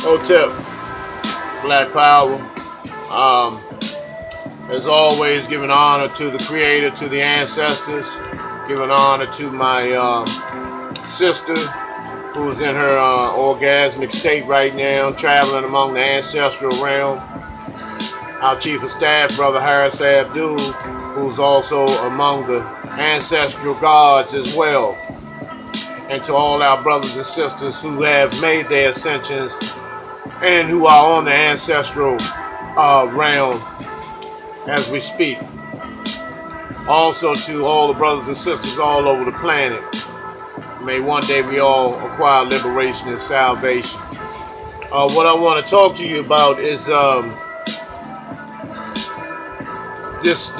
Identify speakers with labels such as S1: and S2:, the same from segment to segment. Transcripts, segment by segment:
S1: Hotep, Black Power. As always, giving honor to the Creator, to the ancestors. Giving honor to my sister, who's in her orgasmic state right now, traveling among the ancestral realm. Our Chief of Staff, Brother Harris Abdul, who's also among the ancestral gods as well. And to all our brothers and sisters who have made their ascensions and who are on the ancestral realm as we speak. Also to all the brothers and sisters all over the planet. May one day we all acquire liberation and salvation. What I want to talk to you about is this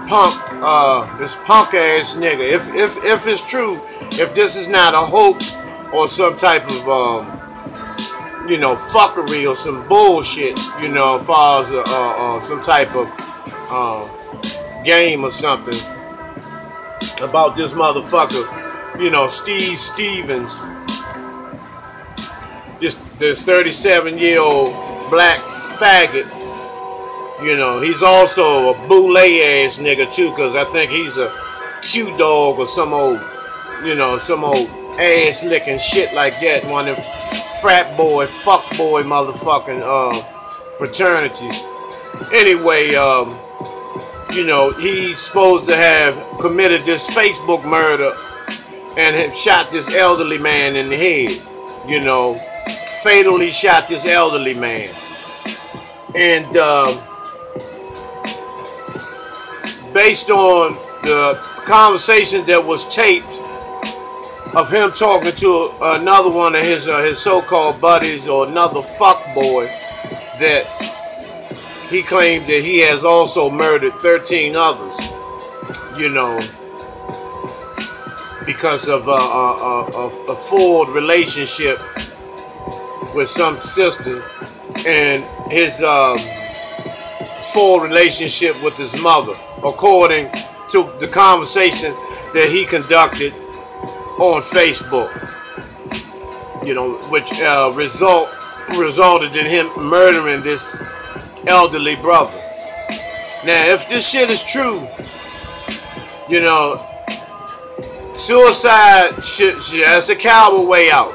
S1: punk ass nigga. If it's true, if this is not a hoax or some type of fuckery or some bullshit, as far as some type of game or something about this motherfucker, Steve Stevens, this 37-year-old black faggot. He's also a boule ass nigga too, cause I think he's a Q dog or some old ass licking shit like that. One of them frat boy, fuck boy motherfucking fraternities. Anyway, he's supposed to have committed this Facebook murder and have shot this elderly man in the head. Fatally shot this elderly man. And based on the conversation that was taped of him talking to another one of his so-called buddies, or another fuckboy, that he claimed that he has also murdered 13 others, because of a forward relationship with some sister and his forward relationship with his mother, according to the conversation that he conducted on Facebook, which resulted in him murdering this elderly brother. Now, if this shit is true, suicide that's a coward way out.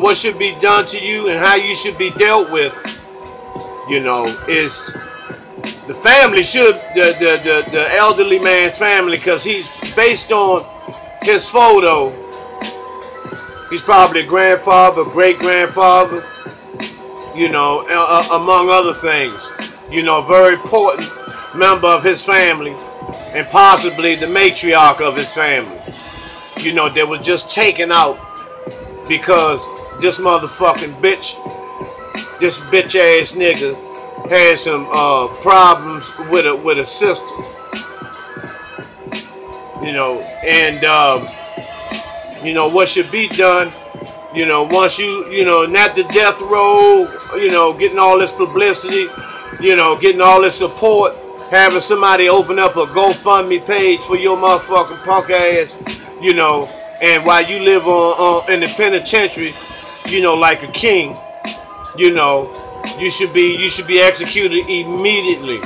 S1: What should be done to you and how you should be dealt with, is the family the elderly man's family, because he's based on his photo. He's probably a grandfather, great-grandfather, among other things. A very important member of his family and possibly the matriarch of his family. That was just taken out because this motherfucking bitch, this bitch-ass nigga had some problems with a sister. What should be done, once not the death row, getting all this publicity, getting all this support, having somebody open up a GoFundMe page for your motherfucking punk ass, and while you live in the penitentiary, like a king, you should be executed immediately,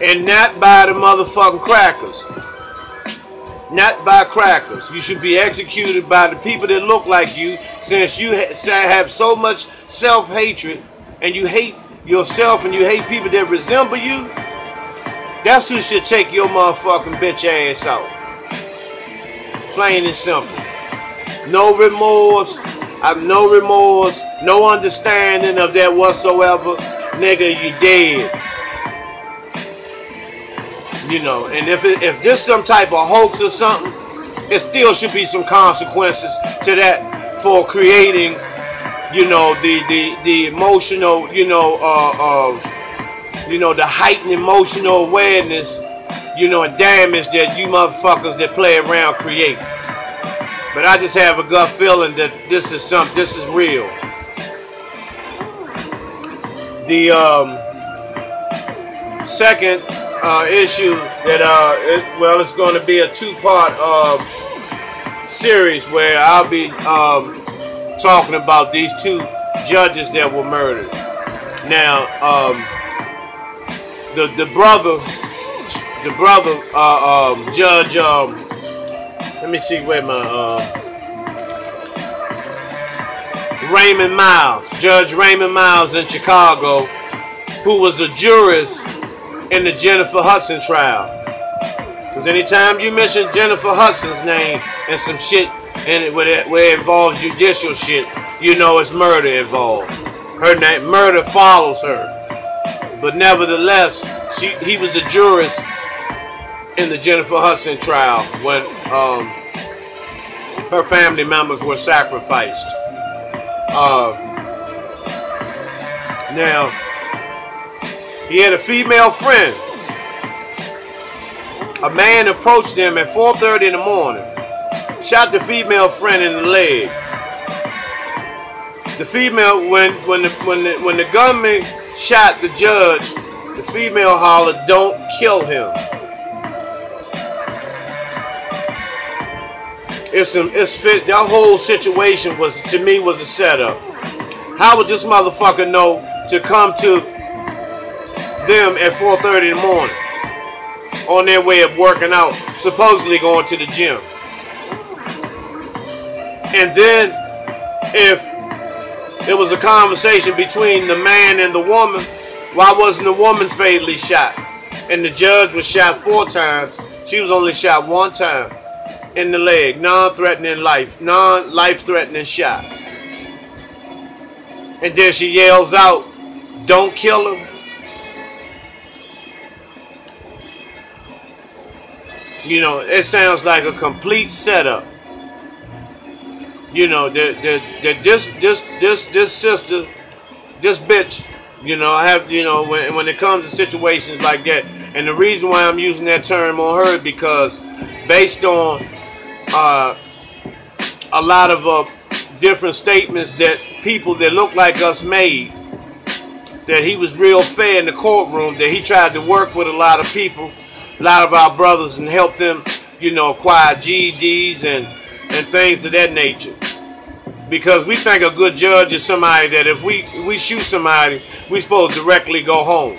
S1: and not by the motherfucking crackers. Not by crackers. You should be executed by the people that look like you, since you have so much self-hatred and you hate yourself and you hate people that resemble you. That's who should take your motherfucking bitch ass out. Plain and simple. No remorse. No remorse. No understanding of that whatsoever. Nigga, you dead. And if this some type of hoax or something, it still should be some consequences to that for creating, the emotional, the heightened emotional awareness, and damage that you motherfuckers that play around create. But I just have a gut feeling that this is real. The second issue that it's going to be a two-part series where I'll be talking about these two judges that were murdered. Now, the brother, Judge, let me see where my, Raymond Miles, Judge Raymond Miles in Chicago, who was a jurist in the Jennifer Hudson trial. Because anytime you mention Jennifer Hudson's name and some shit in it where it involves judicial shit, you know it's murder involved. Her name, murder follows her. But nevertheless, he was a jurist in the Jennifer Hudson trial when her family members were sacrificed. Now, he had a female friend. A man approached him at 4:30 in the morning, shot the female friend in the leg. The female, when the gunman shot the judge, the female hollered, "Don't kill him." That whole situation was, to me, was a setup. How would this motherfucker know to come to them at 4:30 in the morning on their way of working out, supposedly going to the gym? And then if there was a conversation between the man and the woman, why wasn't the woman fatally shot? And the judge was shot 4 times. She was only shot 1 time in the leg, non-life-threatening shot. And then she yells out, "Don't kill him." You know, it sounds like a complete setup. You know, this sister, this bitch, you know, when it comes to situations like that, and the reason why I'm using that term on her is because based on a lot of different statements that people that look like us made, that he was real fair in the courtroom, that he tried to work with a lot of people, a lot of our brothers, and help them, you know, acquire GEDs and things of that nature. Because we think a good judge is somebody that if we shoot somebody, we supposed to directly go home.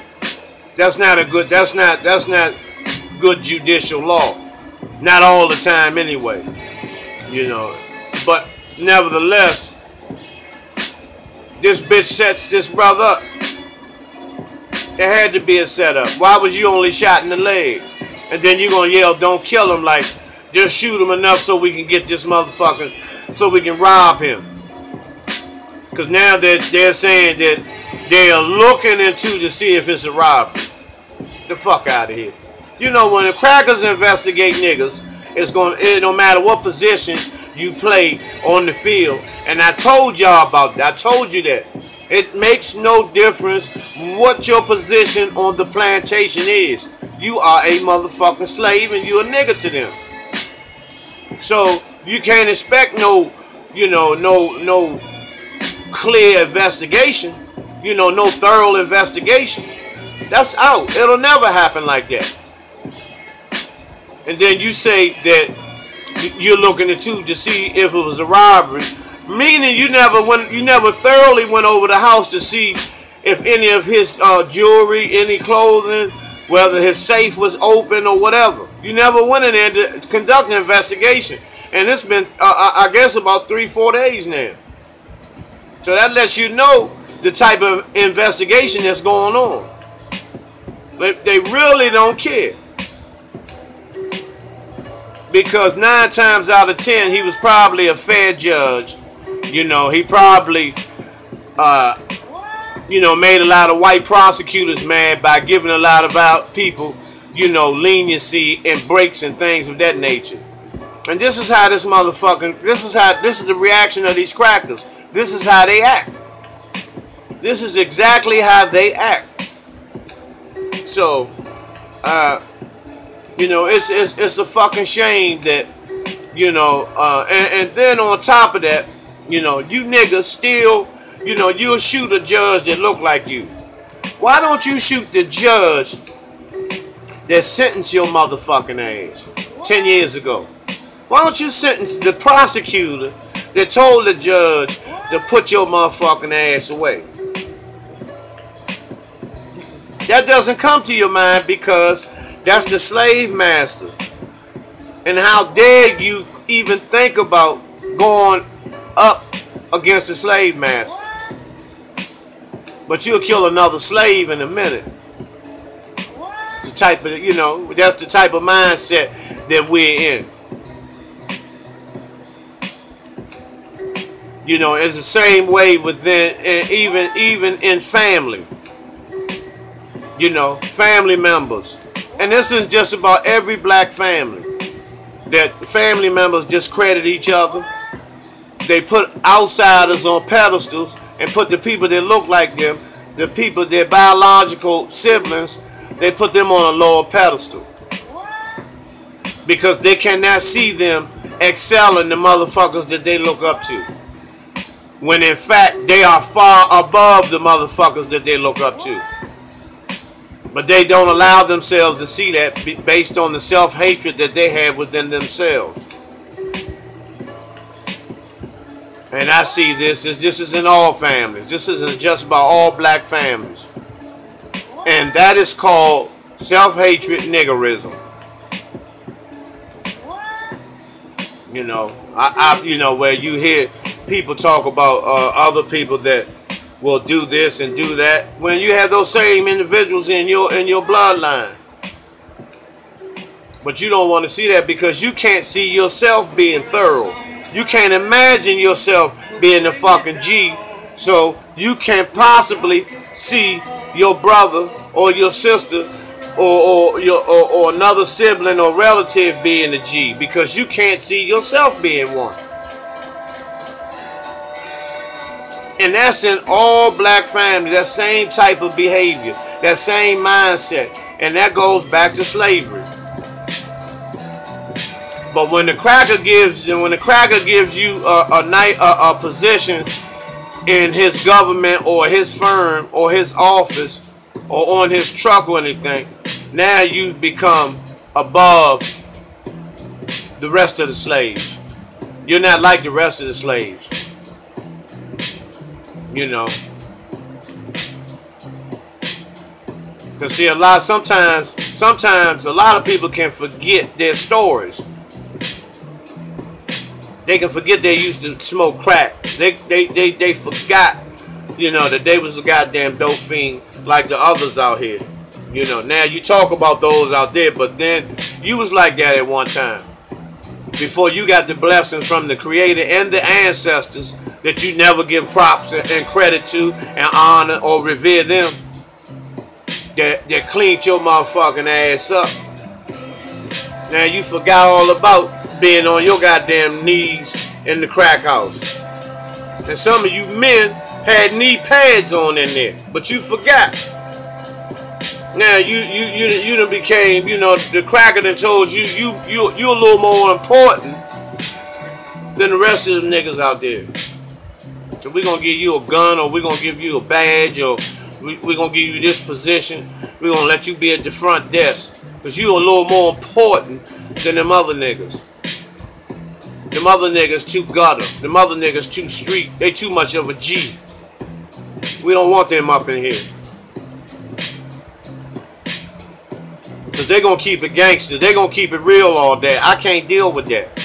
S1: That's not good judicial law. Not all the time anyway. You know. But nevertheless, this bitch sets this brother up. There had to be a setup. Why was you only shot in the leg? And then you gonna yell, "Don't kill him," like, just shoot him enough so we can get this motherfucker, so we can rob him. Because now they're saying that they're looking into to see if it's a robbery. The fuck out of here. You know, when the crackers investigate niggas, it don't matter what position you play on the field. And I told y'all about that. I told you that. It makes no difference what your position on the plantation is. You are a motherfucking slave and you a nigga to them. So you can't expect no clear investigation. You know, no thorough investigation. That's out. It'll never happen like that. And then you say that you're looking into to see if it was a robbery, meaning you never thoroughly went over the house to see if any of his jewelry, any clothing, whether his safe was open or whatever. You never went in there to conduct an investigation, and it's been I guess about 3-4 days now. So that lets you know the type of investigation that's going on. They really don't care. Because 9 times out of 10, he was probably a fair judge. You know, he probably, made a lot of white prosecutors mad by giving a lot of our people, leniency and breaks and things of that nature. And this is how this is the reaction of these crackers. This is how they act. This is exactly how they act. So, it's a fucking shame that, and then on top of that, you niggas still, you'll shoot a judge that look like you. Why don't you shoot the judge that sentenced your motherfucking ass 10 years ago? Why don't you sentence the prosecutor that told the judge to put your motherfucking ass away. That doesn't come to your mind because that's the slave master. And how dare you even think about going up against the slave master? But you'll kill another slave in a minute. It's the type of, you know, that's the type of mindset that we're in. You know, it's the same way within, even in family. You know, family members. And this is just about every black family. That family members discredit each other. They put outsiders on pedestals and put the people that look like them, the people, their biological siblings, they put them on a lower pedestal. Because they cannot see them excelling the motherfuckers that they look up to. When in fact, they are far above the motherfuckers that they look up to. But they don't allow themselves to see that based on the self-hatred that they have within themselves. And I see this is in all families. This isn't just about all black families. And that is called self-hatred niggerism. You know, you know, where you hear people talk about other people that will do this and do that, when you have those same individuals in your bloodline. But you don't want to see that because you can't see yourself being thorough. You can't imagine yourself being a fucking G, so you can't possibly see your brother or your sister or another sibling or relative being a G, because you can't see yourself being one. And that's in all black families, that same type of behavior, that same mindset. And that goes back to slavery. But when the cracker gives you a position in his government or his firm or his office or on his truck or anything, now you've become above the rest of the slaves. You're not like the rest of the slaves. You know, because see, sometimes a lot of people can forget their stories. They can forget they used to smoke crack. They forgot, you know, that they was a goddamn dope fiend like the others out here. You know, now you talk about those out there, but then you was like that at one time. Before you got the blessings from the Creator and the ancestors that you never give props and credit to and honor or revere them, that cleaned your motherfucking ass up. Now you forgot all about being on your goddamn knees in the crack house. And some of you men had knee pads on in there, but you forgot. Now you done became, you know, the cracker that told you you're a little more important than the rest of the niggas out there. So we're gonna give you a gun, or we're gonna give you a badge, or we're gonna give you this position. We're gonna let you be at the front desk, because you're a little more important than them other niggas. Them other niggas too gutter. Them other niggas too street. They too much of a G. We don't want them up in here. Because they're going to keep it gangster. They're going to keep it real all day. I can't deal with that.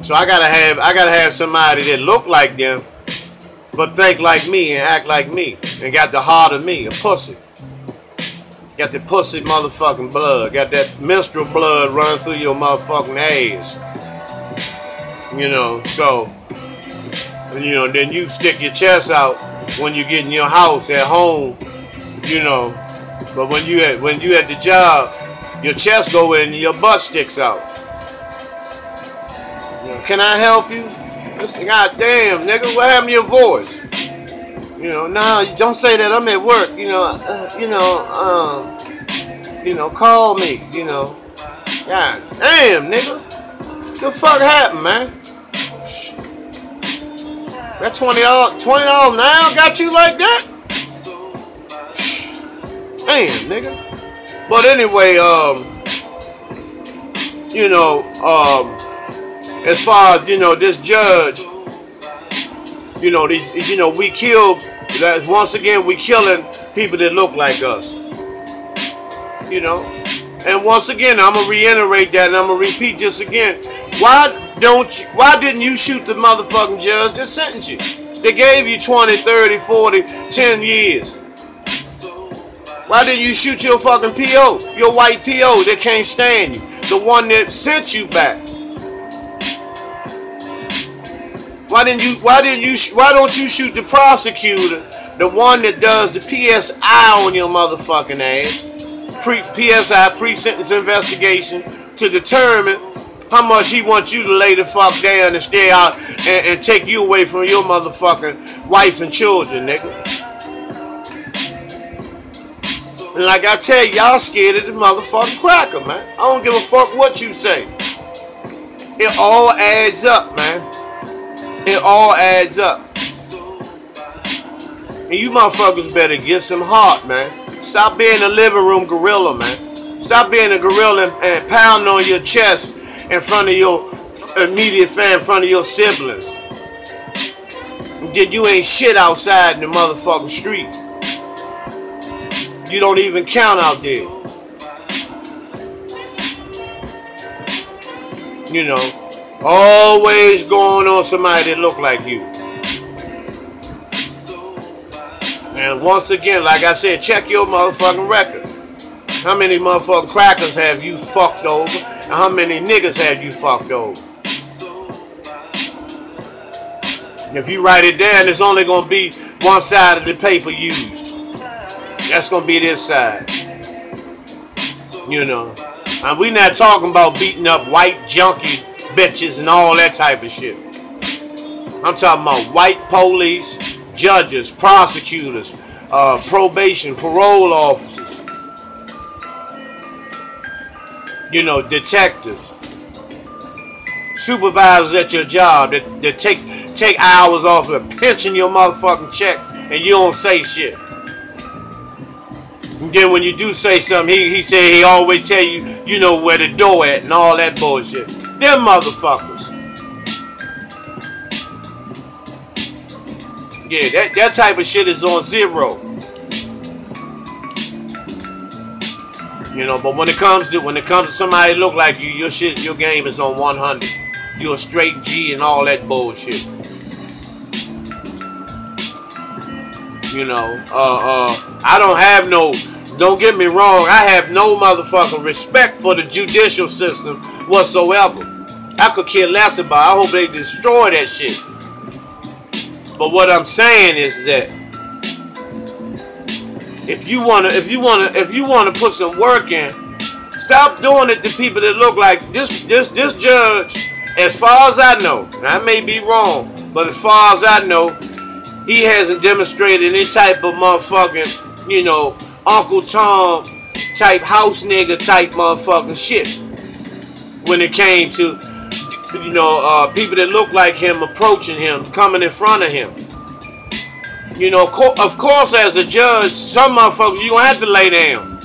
S1: So I gotta have somebody that look like them, but think like me and act like me. And got the heart of me, a pussy. Got the pussy motherfucking blood. Got that menstrual blood running through your motherfucking ass. You know, so, you know, then you stick your chest out when you get in your house at home, you know. But when you at the job, your chest go in and your butt sticks out. You know, can I help you? God damn, nigga, what happened to your voice? You know, nah, don't say that. I'm at work. You know, call me. You know, God damn, nigga, what the fuck happened, man? That $20 now got you like that? Damn, nigga. But anyway, you know, as far as, you know, this judge, you know, these, you know, we kill, once again, we killing people that look like us. You know, and once again, I'm gonna reiterate that, and I'm gonna repeat this again. Why didn't you shoot the motherfucking judge that sentenced you? They gave you 20, 30, 40, 10 years. Why didn't you shoot your fucking PO, your white PO that can't stand you, the one that sent you back? Why don't you shoot the prosecutor, the one that does the PSI on your motherfucking ass? PSI, pre-sentence investigation, to determine how much he wants you to lay the fuck down and stay out and take you away from your motherfucking wife and children, nigga. And like I tell you, y'all scared of the motherfucking cracker, man. I don't give a fuck what you say. It all adds up, man. It all adds up. And you motherfuckers better get some heart, man. Stop being a living room gorilla, man. Stop being a gorilla and pounding on your chest in front of your immediate family, in front of your siblings. And then you ain't shit outside in the motherfucking street. You don't even count out there. You know, always going on somebody that look like you. And once again, like I said, check your motherfucking record. How many motherfucking crackers have you fucked over? And how many niggas have you fucked over? If you write it down, it's only going to be one side of the paper used. That's going to be this side. You know. And we not talking about beating up white junkie bitches and all that type of shit. I'm talking about white police, judges, prosecutors, probation, parole officers, you know, detectives, supervisors at your job that take hours off of pinching your motherfucking check and you don't say shit. And then when you do say something, he say he always tell you, you know, where the door at and all that bullshit. Them motherfuckers. Yeah, that type of shit is on zero. You know, but when it comes to somebody that look like you, your game is on 100. You're a straight G and all that bullshit. You know, don't get me wrong, I have no motherfucking respect for the judicial system whatsoever. I could care less about it. I hope they destroy that shit. But what I'm saying is that if you wanna put some work in, stop doing it to people that look like this judge. As far as I know, and I may be wrong, but as far as I know, he hasn't demonstrated any type of motherfucking, you know, Uncle Tom type house nigga type motherfucking shit when it came to, you know, people that look like him approaching him, coming in front of him. You know, of course, as a judge, some motherfuckers you gonna have to lay down.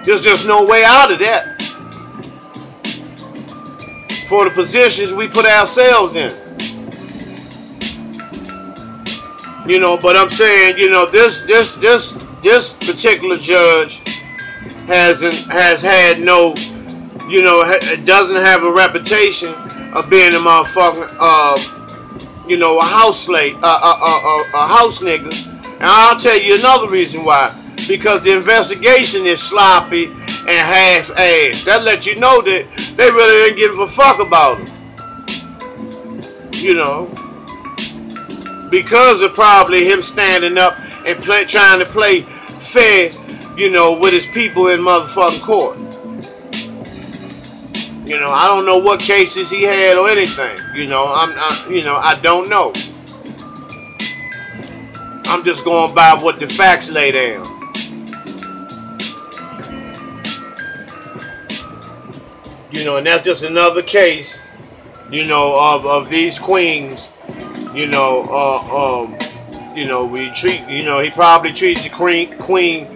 S1: There's just no way out of that. For the positions we put ourselves in. You know, but I'm saying, you know, this particular judge has had no, you know, doesn't have a reputation of being a motherfucking, you know, a house slave, a house nigga. And I'll tell you another reason why. Because the investigation is sloppy and half-assed. That lets you know that they really didn't give a fuck about him. You know. Because of probably him standing up and trying to play fair, you know, with his people in motherfucking court. You know, I don't know what cases he had or anything. You know, I don't know. I'm just going by what the facts lay down. You know, and that's just another case, you know, of these queens. You know, we treat, you know, he probably treated the queen,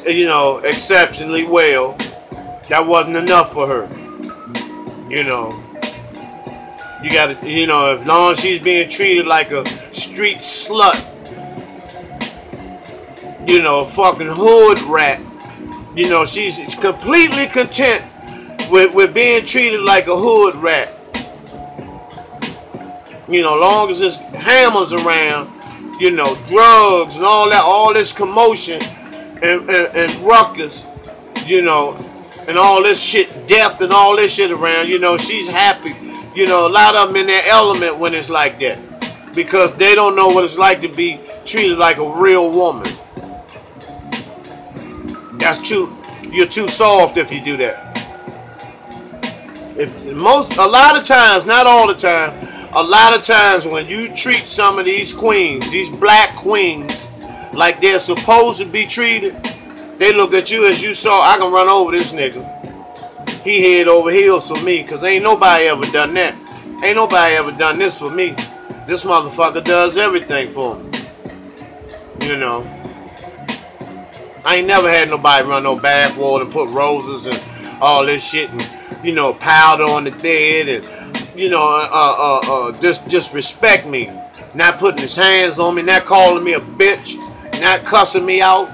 S1: you know, exceptionally well. That wasn't enough for her. You know, You gotta, you know, as long as she's being treated like a street slut, you know, a fucking hood rat, you know, she's completely content with being treated like a hood rat. You know, long as there's hammers around, you know, drugs and all that, all this commotion and ruckus, you know, and all this shit, death and all this shit around, you know, she's happy. You know, a lot of them in their element when it's like that, because they don't know what it's like to be treated like a real woman. That's true. You're too soft if you do that. A lot of times, not all the time, a lot of times when you treat some of these queens, these black queens, like they're supposed to be treated, they look at you as you saw, I can run over this nigga. He head over heels for me, because ain't nobody ever done that. Ain't nobody ever done this for me. This motherfucker does everything for me. You know. I ain't never had nobody run no bath water and put roses and all this shit and, you know, powder on the bed and, you know, just respect me. Not putting his hands on me, not calling me a bitch, not cussing me out.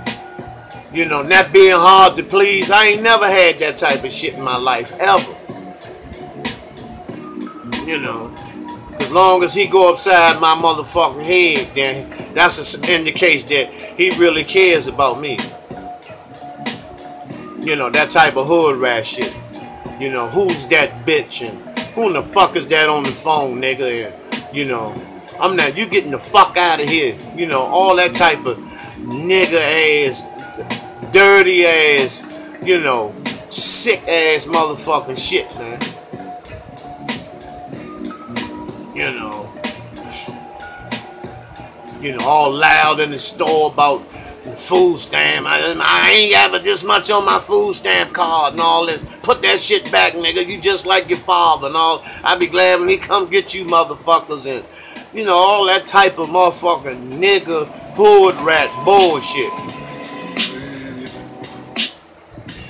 S1: You know, not being hard to please. I ain't never had that type of shit in my life, ever. You know, as long as he go upside my motherfucking head, then that's an indication that he really cares about me. You know, that type of hood rat shit. You know, who's that bitch and who in the fuck is that on the phone, nigga? And, you know, I'm not, you getting the fuck out of here. You know, all that type of nigga ass, dirty ass, you know, sick ass motherfucking shit, man. You know, all loud in the store about the food stamp. I ain't got this much on my food stamp card and all this. Put that shit back, nigga. You just like your father and all. I'd be glad when he come get you motherfuckers and, you know, all that type of motherfucking nigga hood rat bullshit.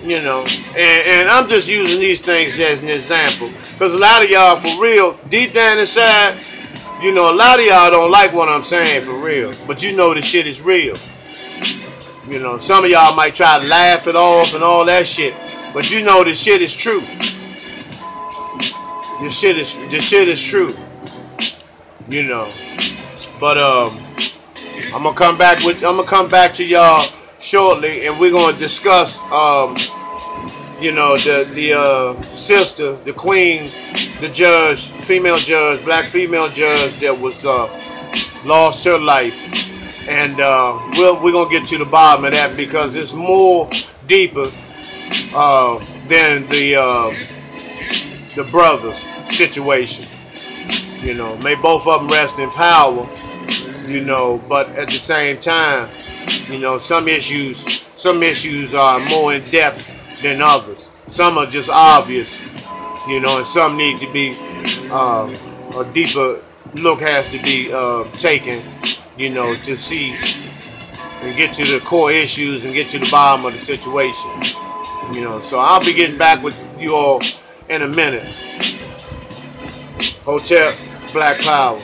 S1: You know, and I'm just using these things as an example, because a lot of y'all, for real, deep down inside, you know, a lot of y'all don't like what I'm saying for real, but you know the shit is real. You know, some of y'all might try to laugh it off and all that shit, but you know the shit is true. This shit is true. You know, but I'm gonna come back to y'all shortly, and we're gonna discuss, you know, the sister, the queen, the judge, female judge, black female judge that was lost her life, and we're gonna get to the bottom of that, because it's more deeper than the brothers situation. You know, may both of them rest in power. You know, but at the same time, you know, some issues are more in depth than others. Some are just obvious, you know, and some need to be a deeper look has to be taken, you know, to see and get to the core issues and get to the bottom of the situation. You know, so I'll be getting back with you all in a minute. Hotel Black Power.